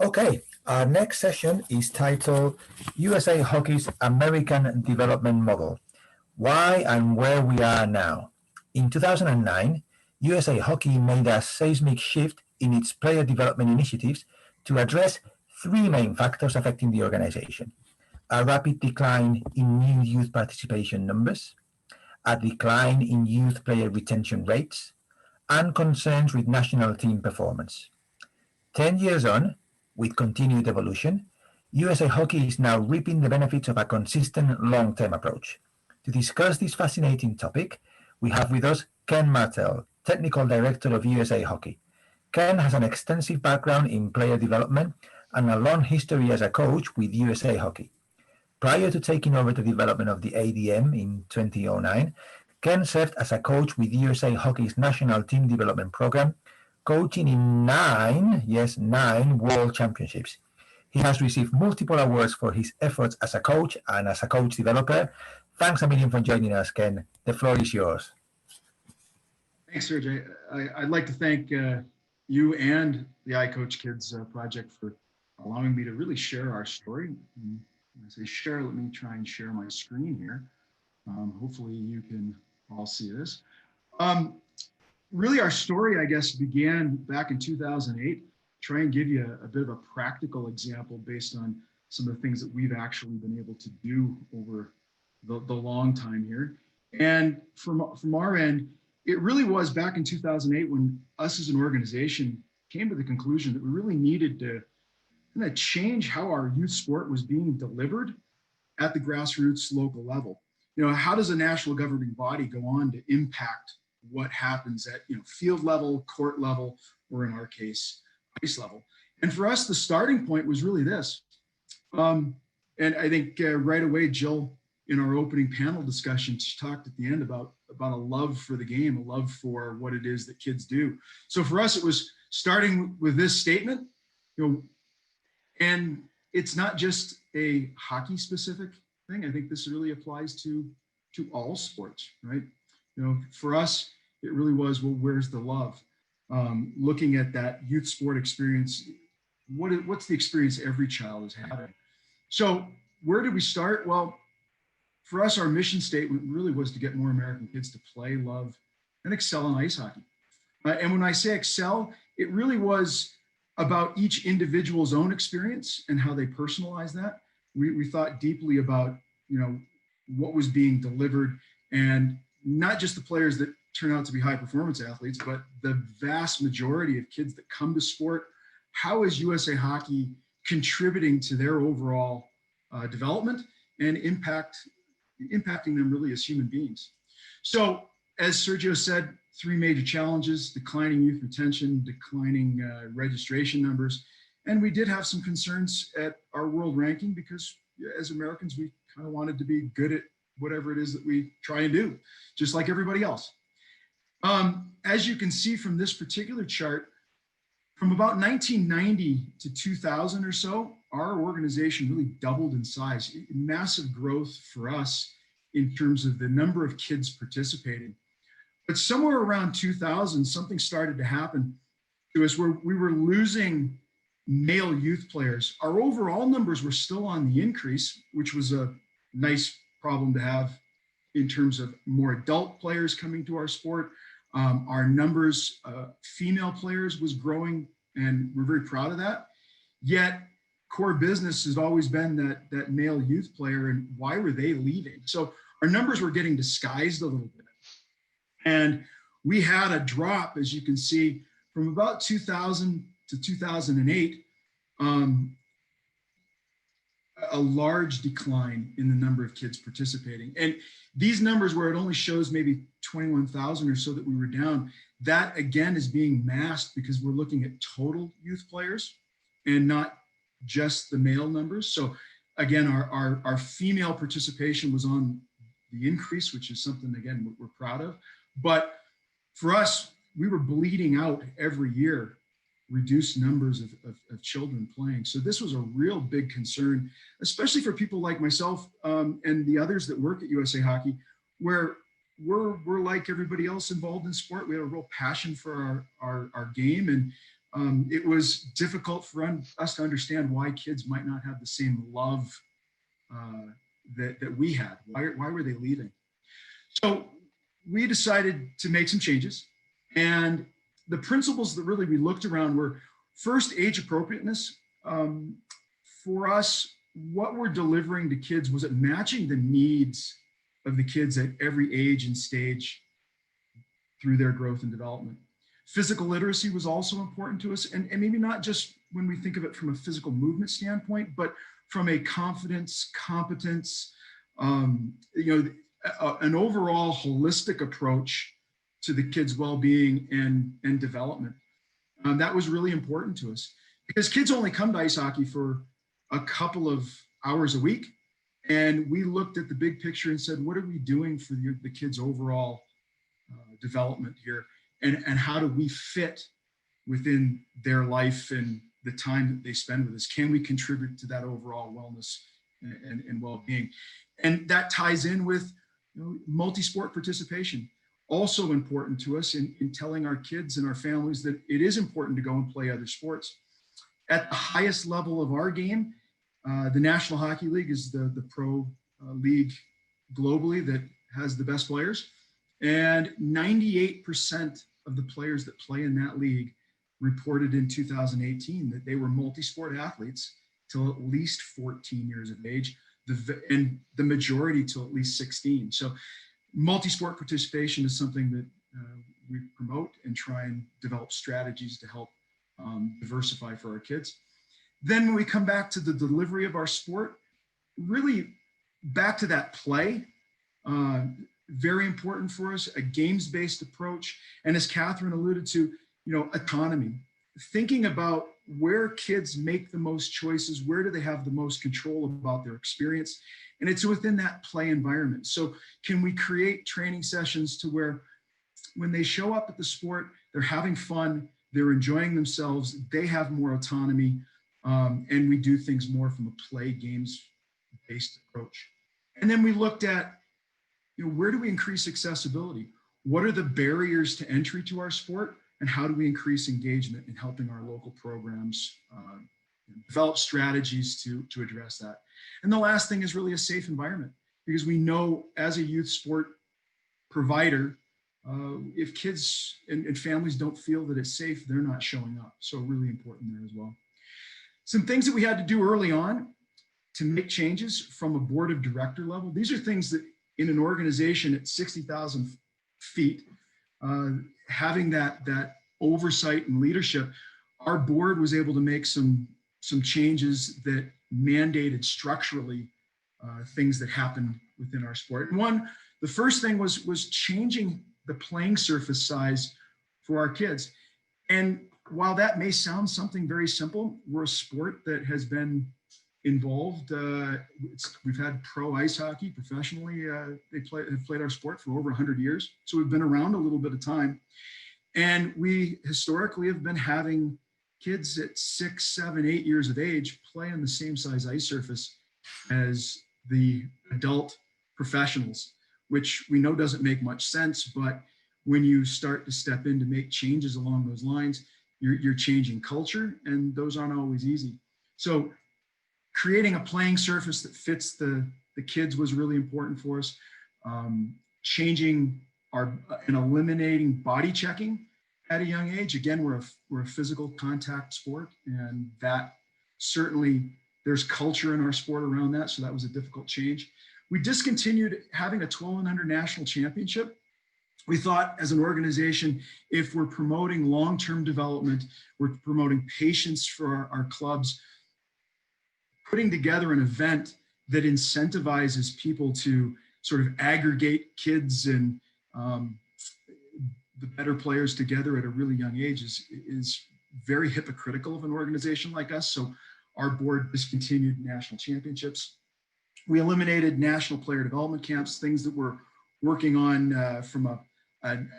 Okay, our next session is titled USA Hockey's American Development Model, Why and Where We Are Now. In 2009, USA Hockey made a seismic shift in its player development initiatives to address three main factors affecting the organization: a rapid decline in new youth participation numbers, a decline in youth player retention rates, and concerns with national team performance. 10 years on, with continued evolution, USA Hockey is now reaping the benefits of a consistent long-term approach. To discuss this fascinating topic, we have with us Ken Martel, Technical Director of USA Hockey. Ken has an extensive background in player development and a long history as a coach with USA Hockey. Prior to taking over the development of the ADM in 2009, Ken served as a coach with USA Hockey's National Team Development Program, coaching in nine World Championships. He has received multiple awards for his efforts as a coach and as a coach developer. Thanks a million for joining us, Ken. The floor is yours. Thanks, Sergio. I'd like to thank you and the iCoach Kids project for allowing me to really share our story. And when I say share, let me try and share my screen here. Hopefully you can all see this. Really, our story, I guess, began back in 2008. Try and give you a bit of a practical example based on some of the things that we've actually been able to do over the long time here. And from our end, it really was back in 2008 when us as an organization came to the conclusion that we really needed to kind of change how our youth sport was being delivered at the grassroots local level. You know, how does a national governing body go on to impact what happens at, you know, field level, court level, or in our case, ice level? And for us, the starting point was really this. And I think right away, Jill, in our opening panel discussion, she talked at the end about a love for the game, a love for what it is that kids do. So for us, it was starting with this statement, you know, and it's not just a hockey specific thing. I think this really applies to all sports, right? You know, for us, it really was, well, where's the love? Looking at that youth sport experience, what's the experience every child is having? So where did we start? Well, for us, our mission statement really was to get more American kids to play, love, and excel in ice hockey. And when I say excel, it really was about each individual's own experience and how they personalize that. We thought deeply about, you know, what was being delivered, and not just the players that turn out to be high performance athletes, but the vast majority of kids that come to sport. How is USA Hockey contributing to their overall development and impacting them really as human beings? So as Sergio said, three major challenges: declining youth retention, declining registration numbers. And we did have some concerns at our world ranking because as Americans, we kind of wanted to be good at whatever it is that we try and do, just like everybody else. As you can see from this particular chart, from about 1990 to 2000 or so, our organization really doubled in size. Massive growth for us in terms of the number of kids participating. But somewhere around 2000, something started to happen to us where we were losing male youth players. Our overall numbers were still on the increase, which was a nice problem to have in terms of more adult players coming to our sport. Our numbers, female players, was growing, and we're very proud of that. Yet core business has always been that male youth player, and why were they leaving? So our numbers were getting disguised a little bit. And we had a drop, as you can see, from about 2000 to 2008, a large decline in the number of kids participating. And these numbers, where it only shows maybe 21,000 or so that we were down, that again is being masked because we're looking at total youth players and not just the male numbers. So again, our female participation was on the increase, which is something, again, we're proud of. But for us, we were bleeding out every year reduced numbers of children playing. So this was a real big concern, especially for people like myself and the others that work at USA Hockey, where we're like everybody else involved in sport. We have a real passion for our game, and It was difficult for us to understand why kids might not have the same love that we had. Why were they leaving? So we decided to make some changes. And the principles that really we looked around were first, age appropriateness. For us, what we're delivering to kids, was it matching the needs of the kids at every age and stage through their growth and development. Physical literacy was also important to us, and maybe not just when we think of it from a physical movement standpoint, but from a confidence, competence, an overall holistic approach to the kids' well-being and development. That was really important to us because kids only come to ice hockey for a couple of hours a week. And we looked at the big picture and said, what are we doing for the kids' overall development here? And how do we fit within their life and the time that they spend with us? Can we contribute to that overall wellness and well-being? And that ties in with multi-sport participation. Also important to us in telling our kids and our families that it is important to go and play other sports. At the highest level of our game, the National Hockey League is the pro league globally that has the best players. And 98% of the players that play in that league reported in 2018 that they were multi-sport athletes till at least 14 years of age, and the majority till at least 16. So multi-sport participation is something that we promote and try and develop strategies to help diversify for our kids. Then when we come back to the delivery of our sport, really back to that play, very important for us, a games-based approach. And as Catherine alluded to, autonomy, thinking about where kids make the most choices, where do they have the most control about their experience? And it's within that play environment. So can we create training sessions to where when they show up at the sport, they're having fun, they're enjoying themselves, they have more autonomy, and we do things more from a play games-based approach. And then we looked at, where do we increase accessibility? What are the barriers to entry to our sport? And how do we increase engagement in helping our local programs develop strategies to address that? And the last thing is really a safe environment, because we know as a youth sport provider, if kids and families don't feel that it's safe, they're not showing up. So really important there as well. Some things that we had to do early on to make changes from a board of director level. These are things that in an organization at 60,000 feet, having that oversight and leadership, our board was able to make some changes that mandated structurally things that happened within our sport. And the first thing was changing the playing surface size for our kids. And while that may sound something very simple, we're a sport that has been involved. We've had pro ice hockey professionally. They have played our sport for over 100 years. So we've been around a little bit of time. And we historically have been having kids at 6, 7, 8 years of age play on the same size ice surface as the adult professionals, which we know doesn't make much sense. But when you start to step in to make changes along those lines, you're changing culture, and those aren't always easy. So creating a playing surface that fits the kids was really important for us. Changing and eliminating body checking at a young age. Again, we're a physical contact sport, and that certainly there's culture in our sport around that. So that was a difficult change. We discontinued having a 12 and under national championship. We thought as an organization, if we're promoting long-term development, we're promoting patience for our clubs, putting together an event that incentivizes people to sort of aggregate kids and the better players together at a really young age is very hypocritical of an organization like us. So our board discontinued national championships. We eliminated national player development camps, things that we're working on from a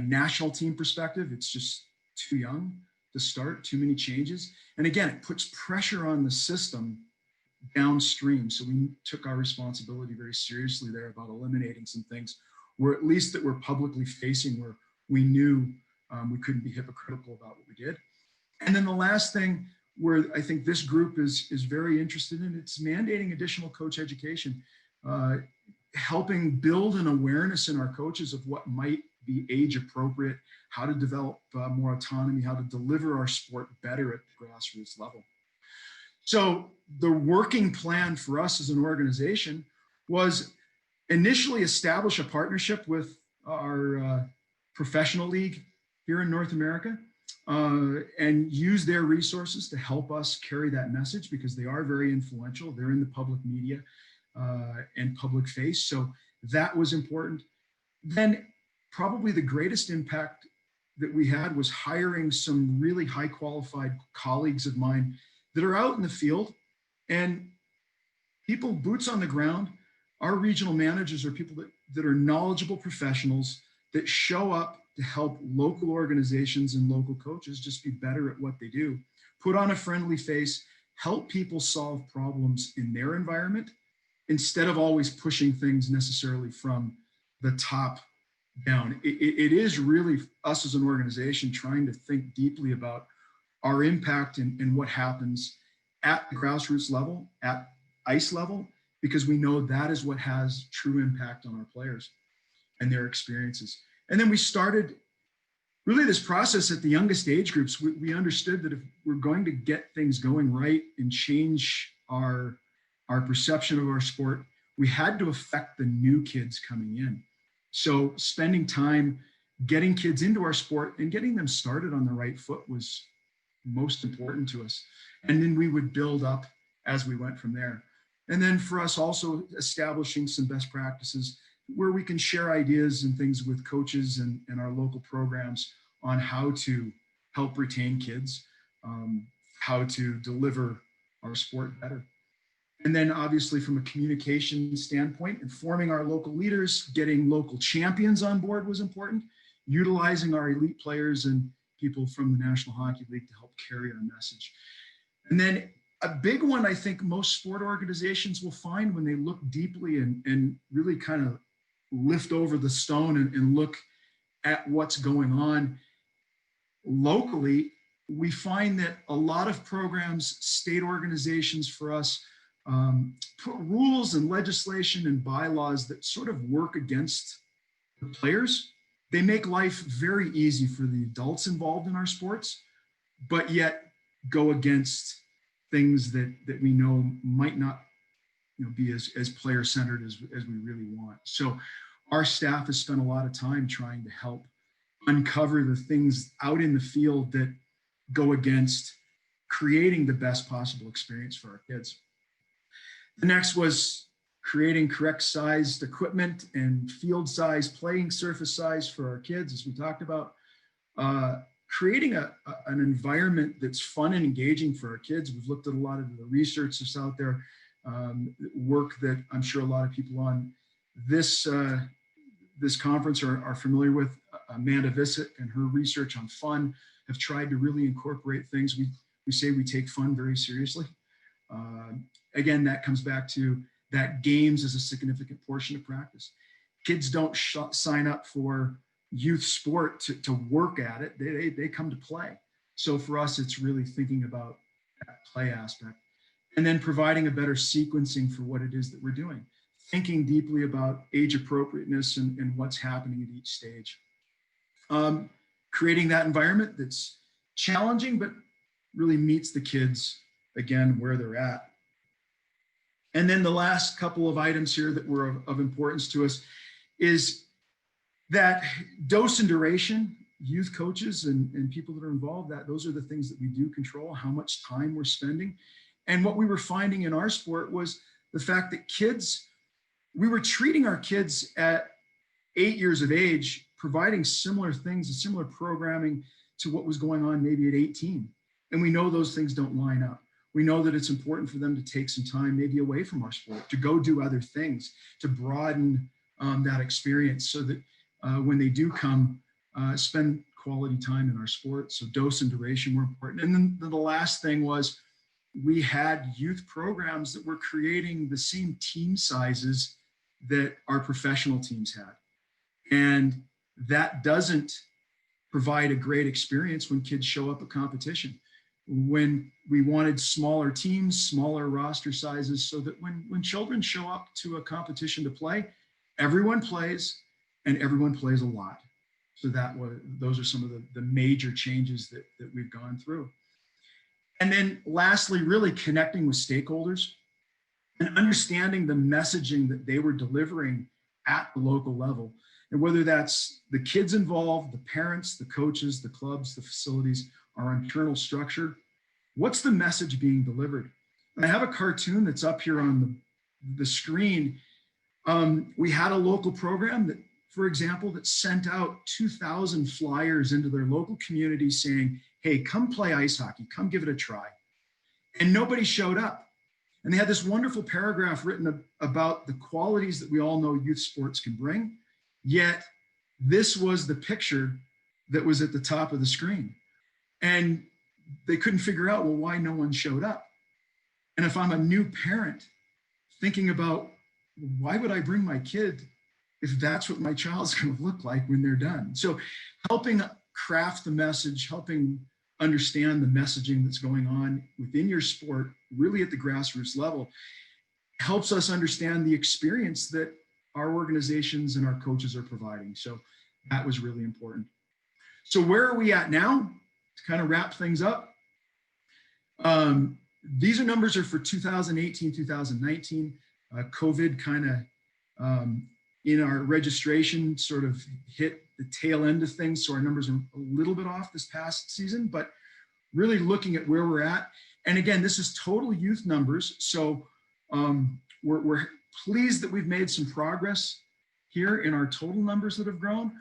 national team perspective. It's just too young to start, too many changes. And again, it puts pressure on the system downstream. So we took our responsibility very seriously there about eliminating some things, where at least that we're publicly facing, where we knew we couldn't be hypocritical about what we did. And then the last thing where I think this group is very interested in, it's mandating additional coach education, helping build an awareness in our coaches of what might be age appropriate, how to develop more autonomy, how to deliver our sport better at the grassroots level. So the working plan for us as an organization was initially establish a partnership with our professional league here in North America, and use their resources to help us carry that message, because they are very influential. They're in the public media and public face. So that was important. Then probably the greatest impact that we had was hiring some really high qualified colleagues of mine that are out in the field, and people, boots on the ground. Our regional managers are people that are knowledgeable professionals that show up to help local organizations and local coaches just be better at what they do, put on a friendly face, help people solve problems in their environment, instead of always pushing things necessarily from the top down. It is really us as an organization trying to think deeply about our impact and what happens at the grassroots level, at ice level, because we know that is what has true impact on our players and their experiences. And then we started really this process at the youngest age groups. We understood that if we're going to get things going right and change our perception of our sport, we had to affect the new kids coming in. So spending time getting kids into our sport and getting them started on the right foot was most important to us. And then we would build up as we went from there. And then for us also establishing some best practices where we can share ideas and things with coaches and our local programs on how to help retain kids, how to deliver our sport better. And then obviously from a communication standpoint, informing our local leaders, getting local champions on board was important, utilizing our elite players and people from the National Hockey League to help carry our message. And then a big one I think most sport organizations will find when they look deeply and really kind of lift over the stone and look at what's going on locally, we find that a lot of programs, state organizations for us, put rules and legislation and bylaws that sort of work against the players. They make life very easy for the adults involved in our sports, but yet go against things that we know might not be as player-centered as we really want. So our staff has spent a lot of time trying to help uncover the things out in the field that go against creating the best possible experience for our kids. The next was creating correct sized equipment and field size, playing surface size for our kids, as we talked about. Creating an environment that's fun and engaging for our kids. We've looked at a lot of the research that's out there, work that I'm sure a lot of people on this conference are familiar with. Amanda Visick and her research on fun have tried to really incorporate things. We say we take fun very seriously. Again, that comes back to that games is a significant portion of practice. Kids don't sign up for youth sport to work at it. They come to play. So for us, it's really thinking about that play aspect and then providing a better sequencing for what it is that we're doing. Thinking deeply about age appropriateness and what's happening at each stage. Creating that environment that's challenging, but really meets the kids, again, where they're at. And then the last couple of items here that were of importance to us is that dose and duration, youth coaches and people that are involved, those are the things that we do control, how much time we're spending. And what we were finding in our sport was the fact that we were treating our kids at 8 years of age, providing similar things and similar programming to what was going on maybe at 18. And we know those things don't line up. We know that it's important for them to take some time maybe away from our sport, to go do other things, to broaden that experience so that when they do come, spend quality time in our sport. So dose and duration were important. And then the last thing was we had youth programs that were creating the same team sizes that our professional teams had. And that doesn't provide a great experience when kids show up at competition. when we wanted smaller teams, smaller roster sizes, so that when children show up to a competition to play, everyone plays and everyone plays a lot. So those are some of the major changes that we've gone through. And then lastly, really connecting with stakeholders and understanding the messaging that they were delivering at the local level. And whether that's the kids involved, the parents, the coaches, the clubs, the facilities, our internal structure, what's the message being delivered? And I have a cartoon that's up here on the screen. We had a local program that, for example, that sent out 2,000 flyers into their local community saying, hey, come play ice hockey, come give it a try. And nobody showed up. And they had this wonderful paragraph written about the qualities that we all know youth sports can bring, yet this was the picture that was at the top of the screen. And they couldn't figure out, well, why no one showed up. And if I'm a new parent thinking about, why would I bring my kid if that's what my child's going to look like when they're done? So helping craft the message, helping understand the messaging that's going on within your sport, really at the grassroots level, helps us understand the experience that our organizations and our coaches are providing. So that was really important. So where are we at now? To kind of wrap things up, these numbers are for 2018, 2019. COVID kind of in our registration sort of hit the tail end of things. So our numbers are a little bit off this past season, but really looking at where we're at. And again, this is total youth numbers. So we're pleased that we've made some progress here in our total numbers that have grown.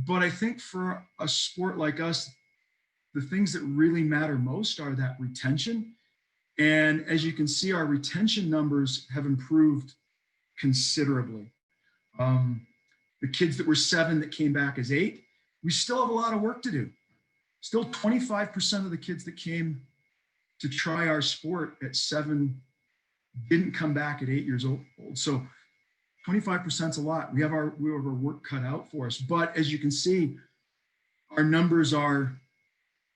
But I think for a sport like us, the things that really matter most are that retention. And as you can see, our retention numbers have improved considerably. The kids that were 7 that came back as 8, we still have a lot of work to do. Still 25% of the kids that came to try our sport at 7 didn't come back at 8 years old. So 25% is a lot. We have our work cut out for us. But as you can see, our numbers are,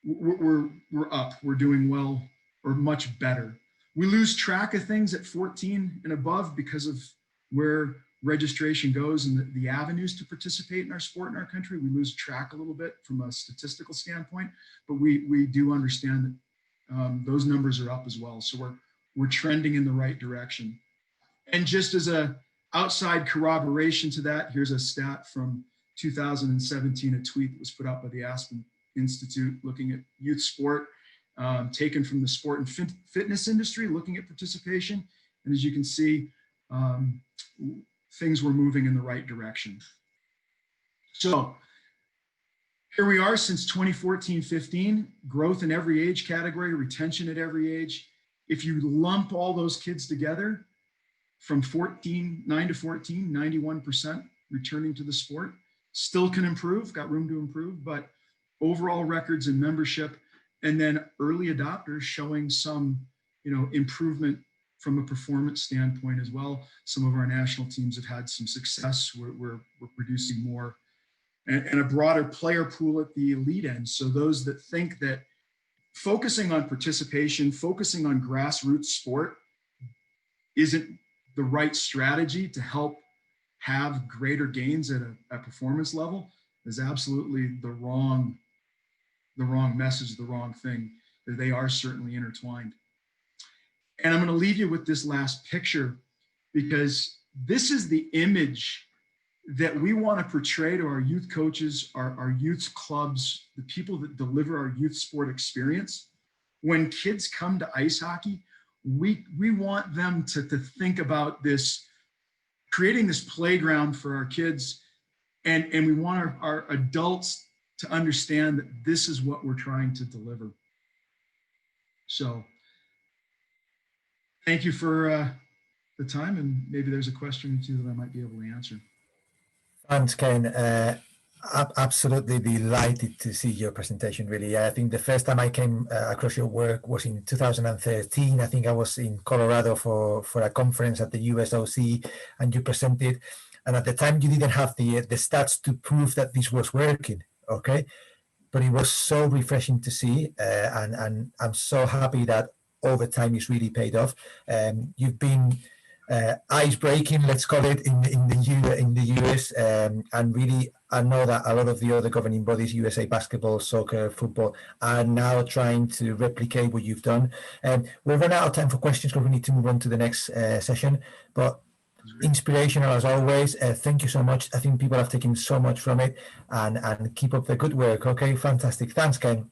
we're up, we're doing well, or much better. We lose track of things at 14 and above because of where registration goes and the avenues to participate in our sport in our country. We lose track a little bit from a statistical standpoint, but we do understand that those numbers are up as well. So we're trending in the right direction. And just as a outside corroboration to that, here's a stat from 2017, a tweet that was put out by the Aspen Institute looking at youth sport, taken from the sport and fitness industry, looking at participation. And as you can see, things were moving in the right direction. So here we are since 2014-15, growth in every age category, retention at every age. If you lump all those kids together from 9 to 14, 91% returning to the sport. Still can improve, got room to improve, but overall records and membership, and then early adopters showing some, improvement from a performance standpoint as well. Some of our national teams have had some success. We're producing more and a broader player pool at the elite end. So those that think that focusing on participation, focusing on grassroots sport isn't the right strategy to help have greater gains at a performance level is absolutely the wrong message, the wrong thing. They are certainly intertwined. And I'm going to leave you with this last picture because this is the image that we want to portray to our youth coaches, our youth clubs, the people that deliver our youth sport experience. When kids come to ice hockey, we want them to think about this, creating this playground for our kids, and we want our adults to understand that this is what we're trying to deliver. So thank you for the time, and maybe there's a question or two that I might be able to answer. Thanks, Ken. Absolutely delighted to see your presentation, really. I think the first time I came across your work was in 2013. I think I was in Colorado for a conference at the USOC, and you presented. And at the time, you didn't have the stats to prove that this was working, okay? but it was so refreshing to see, and I'm so happy that over time it's really paid off. You've been ice breaking, let's call it, in the US, and really I know that a lot of the other governing bodies, USA Basketball, Soccer, Football, are now trying to replicate what you've done. We've run out of time for questions because we need to move on to the next session. But inspirational as always. Thank you so much. I think people have taken so much from it, and keep up the good work. Okay, fantastic. Thanks, Ken.